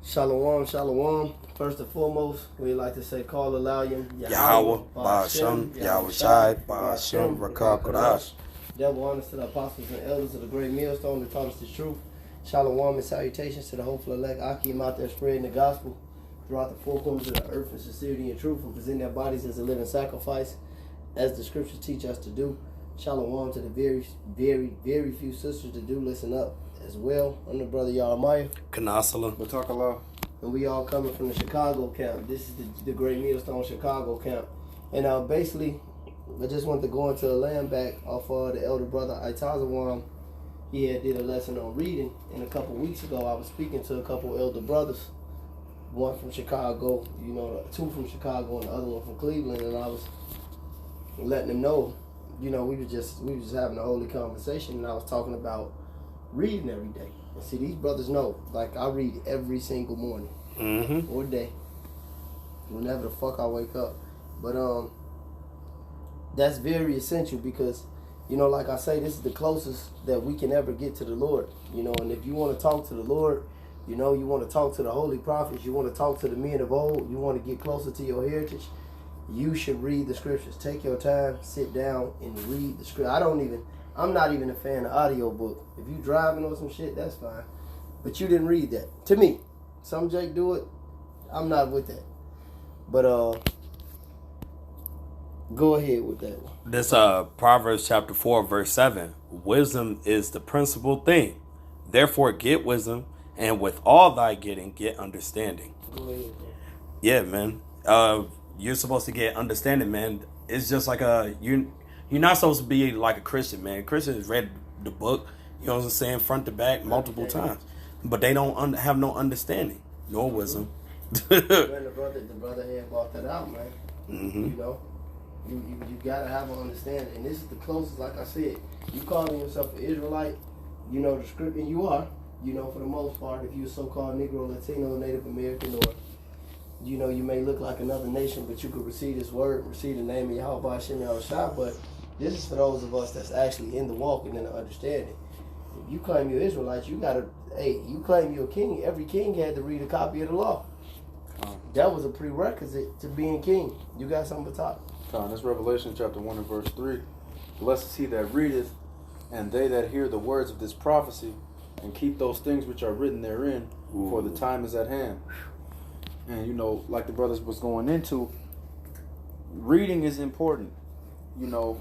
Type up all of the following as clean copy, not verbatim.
Shalom, shalom. First and foremost, we like to say call Alayim Yahweh, Ba'ashem, Yahweh Shai, Ba'ashem, Rakah Kodash. Double honors to the apostles and elders of the great millstone that taught us the truth. Shalom and salutations to the hopeful elect Akim out there spreading the gospel throughout the four corners of the earth in sincerity and truth, and present their bodies as a living sacrifice, as the scriptures teach us to do. Shalom to the very, very, very few sisters that do listen up as well. I'm the brother Yarmaya. Kanasala. Batakallah. And we all coming from the Chicago camp. This is the Great Millstone Chicago camp. And basically, I just want to go into a land back off of the elder brother Itazawam. He had did a lesson on reading, and a couple weeks ago I was speaking to a couple elder brothers, one from Chicago, two from Chicago and the other one from Cleveland, and I was letting them know, we was just having a holy conversation, and I was talking about reading every day. And see, these brothers know, like, I read every single morning or day, whenever the fuck I wake up. But that's very essential because, like I say, this is the closest that we can ever get to the Lord. And if you want to talk to the Lord, you want to talk to the holy prophets, you want to talk to the men of old, you want to get closer to your heritage, you should read the scriptures. Take your time, sit down, and read the scripture. I'm not even a fan of audio book. If you driving or some shit, that's fine. But you didn't read that. To me, some Jake do it. I'm not with that. But go ahead with that one. This Proverbs chapter 4 verse 7. Wisdom is the principal thing. Therefore get wisdom, and with all thy getting, get understanding. Go ahead, bro. Yeah, man. You're supposed to get understanding, man. It's just like you're not supposed to be like a Christian, man. Christians read the book, you know what I'm saying, front to back multiple times. But they don't have no understanding, nor wisdom. Man, the brother had brought that out, man. You gotta have an understanding. And this is the closest, like I said, you calling yourself an Israelite, the script, and you are, for the most part, if you're a so-called Negro, Latino, Native American, or you may look like another nation, but you could receive this word, receive the name of Yahweh Hashem Yahweh Shai. But this is for those of us that's actually in the walk and in the understanding. If you claim you're Israelites, you claim you're a king. Every king had to read a copy of the law. That was a prerequisite to being king. You got something to talk? That's Revelation chapter 1 and verse 3. Blessed is he that readeth, and they that hear the words of this prophecy, and keep those things which are written therein, for the time is at hand. And like the brothers was going into, reading is important. You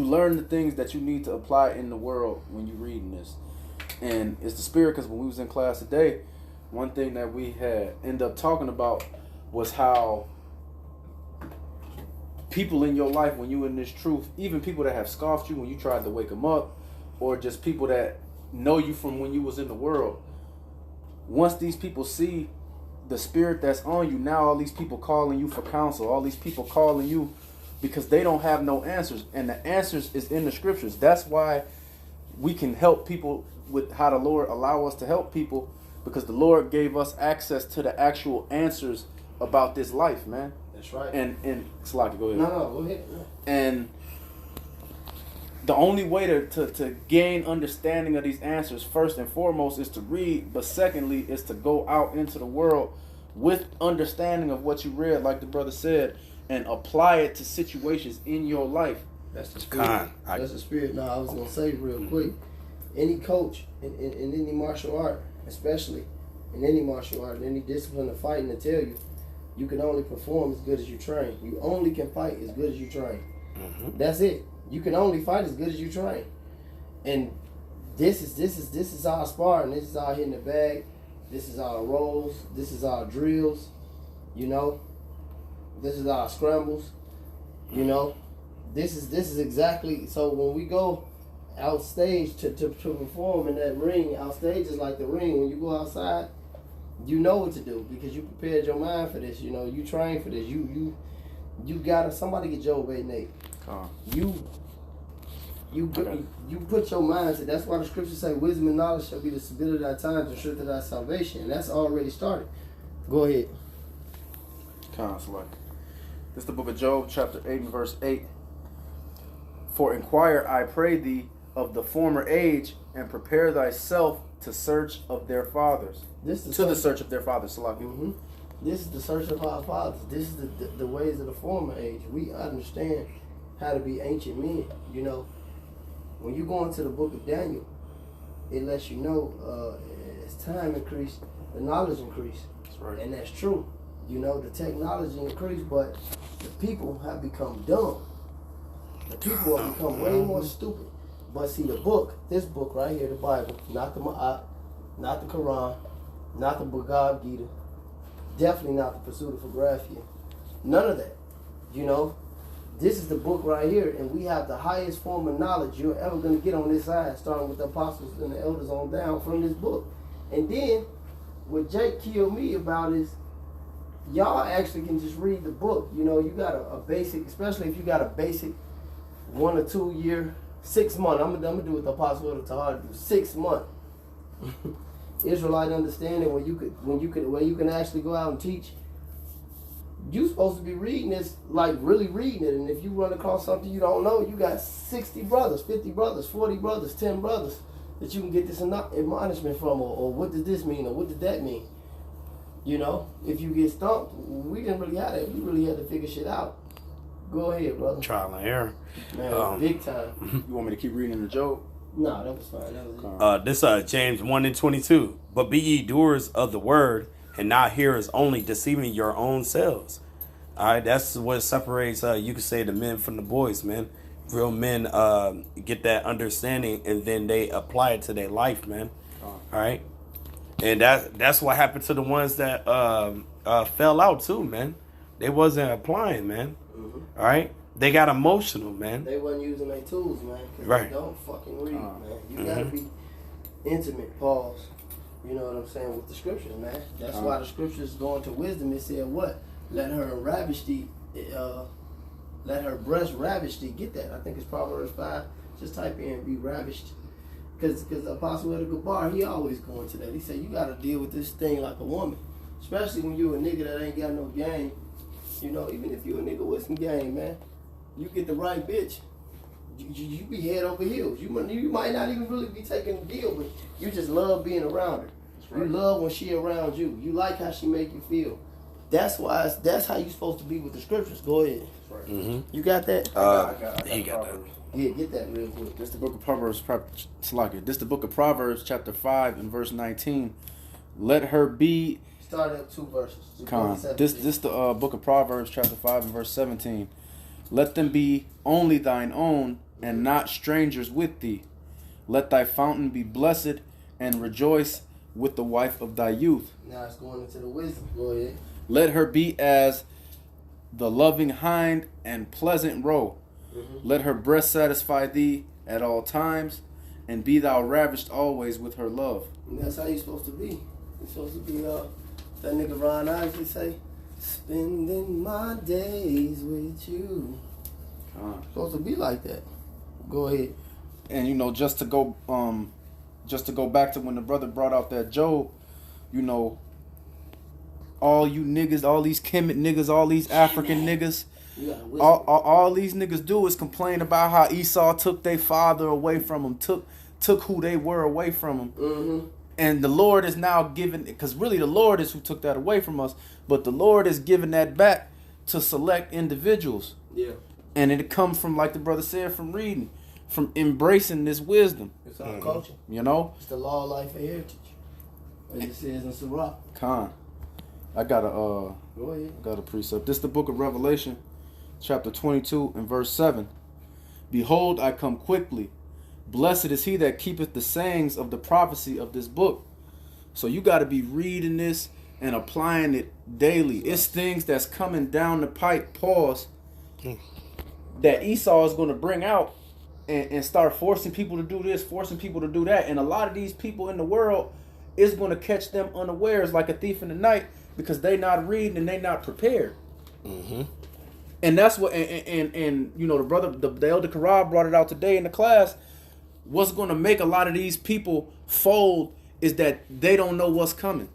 learn the things that you need to apply in the world when you're reading this. And it's the spirit, because when we was in class today, one thing that we had ended up talking about was how people in your life, when you in this truth, even people that have scoffed you when you tried to wake them up, or just people that know you from when you was in the world, once these people see the spirit that's on you, now all these people calling you for counsel, all these people calling you because they don't have no answers, and the answers is in the scriptures. That's why we can help people with how the Lord allow us to help people, because the Lord gave us access to the actual answers about this life, man. That's right. And Salaki, go ahead. No, go ahead. No. And the only way to gain understanding of these answers, first and foremost, is to read, but secondly is to go out into the world with understanding of what you read, like the brother said, and apply it to situations in your life. That's the spirit. That's the spirit. Now, I was going to say real quick, any coach in any martial art, especially in any martial art, in any discipline of fighting, to tell you, you can only perform as good as you train. You only can fight as good as you train. That's it. You can only fight as good as you train. And this is our sparring. This is our hitting the bag. This is our rolls. This is our drills. This is our scrambles. This is exactly. So when we go out stage to perform in that ring, out stage is like the ring. When you go outside, you know what to do because you prepared your mind for this. You trained for this. You gotta, somebody get Job 8:8. You put your mind to. That's why the scriptures say wisdom and knowledge shall be the stability of thy times and strength of thy salvation. And that's already started. Go ahead. This is the book of Job, chapter 8 and verse 8. For inquire, I pray thee, of the former age, and prepare thyself to search of their fathers. This is The search of their fathers, Salaki. Mm-hmm. This is the search of our fathers. This is the ways of the former age. We understand how to be ancient men. You know, when you go into the book of Daniel, it lets you know as time increased, the knowledge increased. That's right. And that's true. You know, the technology increased, but the people have become dumb. The people have become way more stupid. But see, this book right here, the Bible, not the Ma'at, not the Quran, not the Bhagavad Gita, definitely not the Pursuit of Agraphia, none of that. You know, this is the book right here, and we have the highest form of knowledge you're ever going to get on this side, starting with the apostles and the elders on down from this book. And then, what Jake killed me about is, y'all actually can just read the book. You know, you got a basic, especially if you got a basic 1 or 2 year, 6 month. I'm gonna do what the Apostle of Tahar do. 6 month Israelite understanding where you can actually go out and teach. You supposed to be reading this, like really reading it. And if you run across something you don't know, you got 60 brothers, 50 brothers, 40 brothers, 10 brothers that you can get this admonishment from, or what does this mean, or what did that mean? You know, if you get stumped, we didn't really have that. We really had to figure shit out. Go ahead, brother. Trial and error. Man, big time. You want me to keep reading the Job? No, that was fine. That was it. This James 1:22. But be ye doers of the word, and not hearers only, deceiving your own selves. All right, that's what separates, you could say, the men from the boys, man. Real men get that understanding, and then they apply it to their life, man. All right? And that's what happened to the ones that fell out, too, man. They wasn't applying, man. Mm-hmm. All right? They got emotional, man. They wasn't using their tools, man. 'Cause Right. They don't fucking read, man. You gotta be intimate, pause. You know what I'm saying, with the scriptures, man. That's why the scriptures go into wisdom. It said what? Let her ravish thee, let her breast ravish thee. Get that? I think it's Proverbs 5. Just type in be ravished. Because the Apostle of the Gabar, he always going to that. He said you gotta deal with this thing like a woman. Especially when you a nigga that ain't got no game. You know, even if you a nigga with some game, man. You get the right bitch, you be head over heels. You might not even really be taking the deal, but you just love being around her. Right. You love when she around you. You like how she make you feel. That's how you supposed to be with the scriptures. Go ahead. Right. Mm-hmm. You got that? He got that. Yeah, get that real quick. This is the book of Proverbs. This is the book of Proverbs, chapter 5 and verse 19. Let her be. Start at 2 verses. This the book of Proverbs, chapter 5 and verse 17. Let them be only thine own, and not strangers with thee. Let thy fountain be blessed, and rejoice with the wife of thy youth. Now it's going into the wisdom. Go ahead. Let her be as the loving hind and pleasant roe. Mm-hmm. Let her breast satisfy thee at all times, and be thou ravished always with her love. And that's how you're supposed to be. You're supposed to be, that nigga Ron Isley say, spending my days with you. Supposed to be like that. Go ahead. And you know, just to go back to when the brother brought out that Job, you know, all you niggas, all these Kemet niggas, all these African niggas, all these niggas do is complain about how Esau took their father away from them, took who they were away from them. Mm-hmm. And the Lord is now giving, because really the Lord is who took that away from us, but the Lord is giving that back to select individuals. Yeah. And it comes from, like the brother said, from reading, from embracing this wisdom. It's our culture. You know? It's the law of life and heritage. As it says in Surah. Khan. I got a precept. This is the book of Revelation, chapter 22 and verse 7. Behold, I come quickly. Blessed is he that keepeth the sayings of the prophecy of this book. So you got to be reading this and applying it daily. It's things that's coming down the pipe, pause, that Esau is going to bring out and start forcing people to do this, forcing people to do that. And a lot of these people in the world is going to catch them unawares like a thief in the night, because they not reading and they not prepared. Mm-hmm. And that's what, and you know, the elder Karab brought it out today in the class. What's going to make a lot of these people fold is that they don't know what's coming.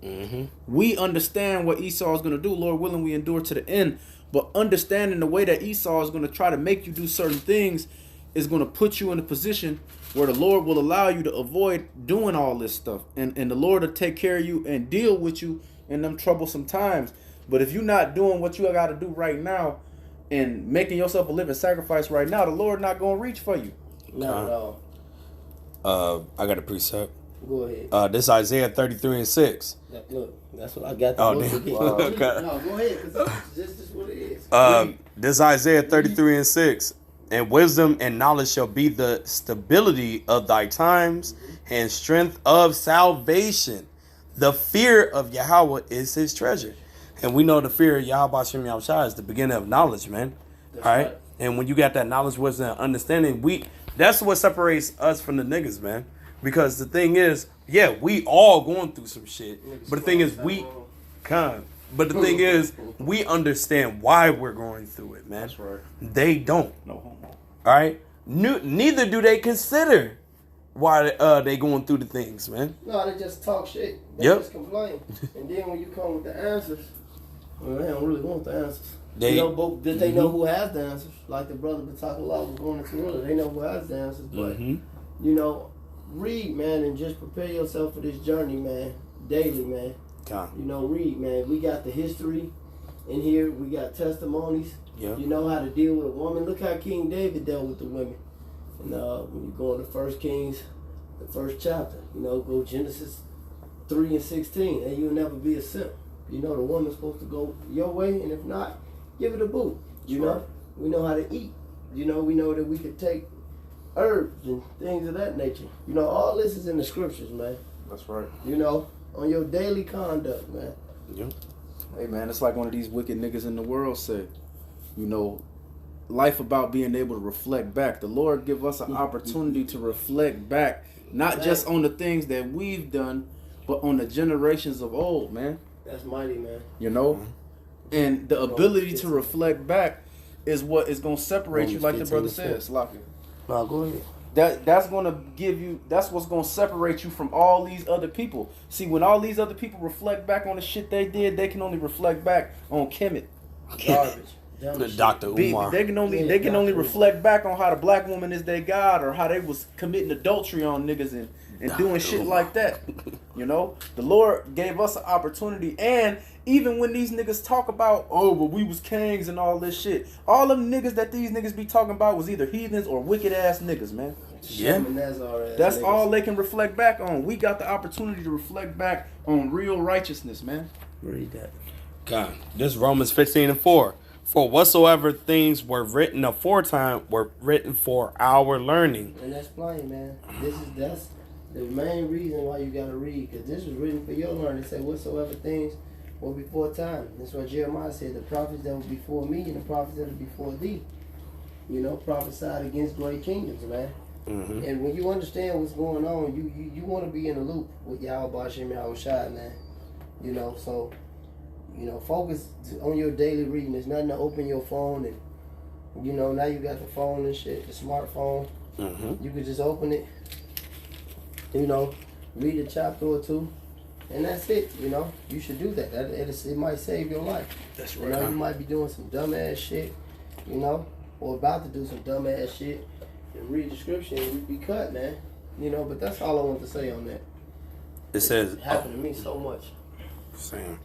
Mm-hmm. We understand what Esau is going to do. Lord willing, we endure to the end. But understanding the way that Esau is going to try to make you do certain things is going to put you in a position where the Lord will allow you to avoid doing all this stuff. And the Lord will take care of you and deal with you in them troublesome times. But if you're not doing what you got to do right now and making yourself a living sacrifice right now, the Lord not going to reach for you. Not at all. I got a precept. Go ahead. This Isaiah 33:6. Look, that's what I got. Oh, book damn. again. Okay. No, go ahead. 'Cause this is what it is. This Isaiah 33:6. And wisdom and knowledge shall be the stability of thy times and strength of salvation. The fear of Yahweh is his treasure. And we know the fear of Yahweh Shem Yahushua is the beginning of knowledge, man. That's All right? right. And when you got that knowledge, wisdom, and understanding, that's what separates us from the niggas, man. Because the thing is, yeah, we all going through some shit. But the thing is, But the thing is, we understand why we're going through it, man. That's right. They don't. No homo. All right? Neither do they consider why they going through the things, man. No, they just talk shit. They Yep. just complain. And then when you come with the answers, well, they don't really want the answers. They- you know, but did they know who has the answers? Like the brother Batakallah was going into earlier. They know who has the answers. But, you know, read, man, and just prepare yourself for this journey, man. Daily, man. You know, read, man. We got the history in here. We got testimonies. Yeah. You know how to deal with a woman. Look how King David dealt with the women. And when you go into 1 Kings, the first chapter, you know, go Genesis 3:16, and you'll never be a simp. You know, the woman's supposed to go your way, and if not, give it a boot. You know, we know how to eat. You know, we know that we could take herbs and things of that nature. You know, all this is in the scriptures, man. That's right. You know, on your daily conduct, man. Yep. Hey, man, it's like one of these wicked niggas in the world said, you know, life about being able to reflect back. The Lord give us an opportunity to reflect back, not just on the things that we've done, but on the generations of old, man. That's mighty, man. You know? And the ability to reflect back is what is going to separate you, like the brother said, Slakia. No, go ahead. That's going to give you, that's what's going to separate you from all these other people. See, when all these other people reflect back on the shit they did, they can only reflect back on Kemet. Garbage. Dr. Umar. They can only reflect back on how the black woman is their god, or how they was committing adultery on niggas and doing shit like that. You know, the Lord gave us an opportunity, and even when these niggas talk about, oh, but we was kings and all this shit, all them niggas that these niggas be talking about was either heathens or wicked ass niggas, man. Yeah. That's all they can reflect back on. We got the opportunity to reflect back on real righteousness, man. Read that. God, this is Romans 15:4. For whatsoever things were written aforetime were written for our learning. And that's plain, man. That's the main reason why you gotta read, because this was written for your learning. It said whatsoever things were before time. That's what Jeremiah said. The prophets that were before me and the prophets that were before thee, you know, prophesied against great kingdoms, man. And when you understand what's going on, you want to be in the loop with Yahweh Shem Yahushua, man. You know, so, you know, focus on your daily reading. There's nothing to open your phone and, you know, now you got the phone and shit, the smartphone. You could just open it, you know, read a chapter or two, and that's it. You know, you should do that. It might save your life. That's You know, you might be doing some dumbass shit, you know, or about to do some dumbass shit, and read the scripture and you be cut, man. You know, but that's all I want to say on that. It says, It happened to me so much. Sam.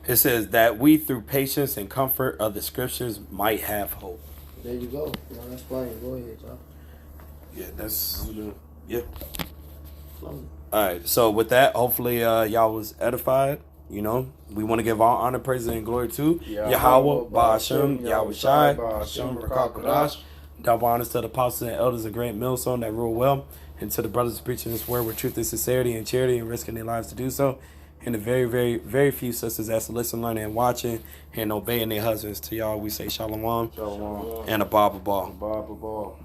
It says that we, through patience and comfort of the scriptures, might have hope. There you go. No, that's fine. Go ahead, y'all. Yeah, that's yeah. Close it. All right. So with that, hopefully y'all was edified. You know, we want to give all honor, praise, and glory to Yahweh, Ba'ashem, Yahweh Shai, Ba'ashem, Rakah Kodash. Double honors to the apostles and elders of Great Millstone that rule well, and to the brothers preaching this word with truth and sincerity and charity and risking their lives to do so. And the very, very, very few sisters that's listening, learning, and watching and obeying their husbands. To y'all, we say shalom, Shalom. and a Bible ball. Baba ball.